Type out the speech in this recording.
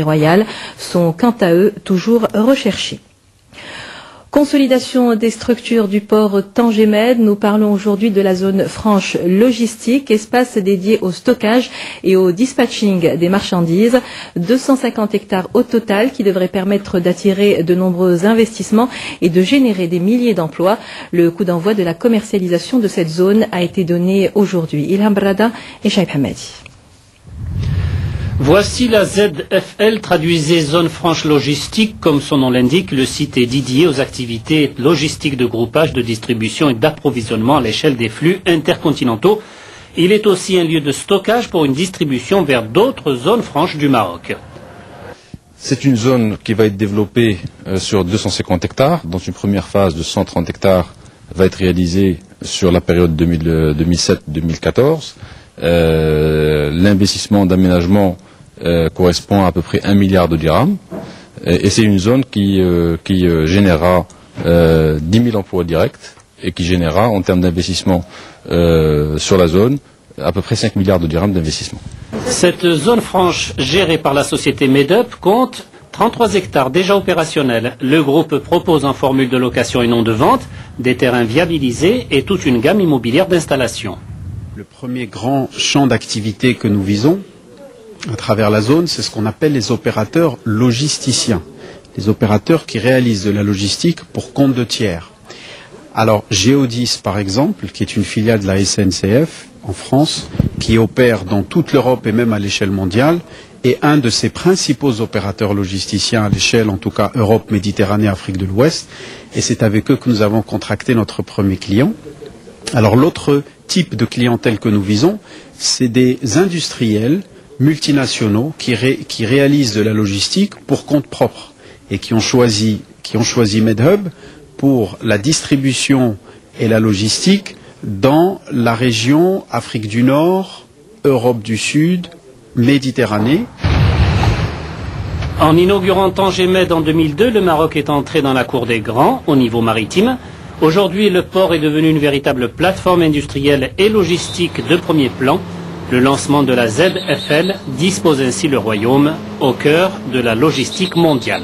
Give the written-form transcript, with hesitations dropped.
royales sont quant à eux toujours recherchés. Consolidation des structures du port Tanger-Med. Nous parlons aujourd'hui de la zone franche logistique, espace dédié au stockage et au dispatching des marchandises. 250 hectares au total qui devraient permettre d'attirer de nombreux investissements et de générer des milliers d'emplois. Le coup d'envoi de la commercialisation de cette zone a été donné aujourd'hui. Ilham Brada et Shaib Hamadi. Voici la ZFL, traduisez zone franche logistique. Comme son nom l'indique, le site est dédié aux activités logistiques de groupage, de distribution et d'approvisionnement à l'échelle des flux intercontinentaux. Il est aussi un lieu de stockage pour une distribution vers d'autres zones franches du Maroc. C'est une zone qui va être développée sur 250 hectares, dont une première phase de 130 hectares va être réalisée sur la période 2007-2014. L'investissement d'aménagement correspond à peu près 1 milliard de dirhams et c'est une zone qui générera 10 000 emplois directs et qui générera en termes d'investissement sur la zone à peu près 5 milliards de dirhams d'investissement. Cette zone franche gérée par la société Medup compte 33 hectares déjà opérationnels. Le groupe propose en formule de location et non de vente des terrains viabilisés et toute une gamme immobilière d'installation. Le premier grand champ d'activité que nous visons à travers la zone, c'est ce qu'on appelle les opérateurs logisticiens. Les opérateurs qui réalisent de la logistique pour compte de tiers. Alors, Geodis, par exemple, qui est une filiale de la SNCF en France, qui opère dans toute l'Europe et même à l'échelle mondiale, est un de ses principaux opérateurs logisticiens à l'échelle, en tout cas Europe, Méditerranée, Afrique de l'Ouest. Et c'est avec eux que nous avons contracté notre premier client. Alors, l'autre type de clientèle que nous visons, c'est des industriels multinationaux qui réalisent de la logistique pour compte propre et qui ont choisi Medhub pour la distribution et la logistique dans la région Afrique du Nord, Europe du Sud, Méditerranée. En inaugurant Tanger-Med en 2002, le Maroc est entré dans la cour des grands au niveau maritime. Aujourd'hui, le port est devenu une véritable plateforme industrielle et logistique de premier plan. Le lancement de la ZFL dispose ainsi le royaume au cœur de la logistique mondiale.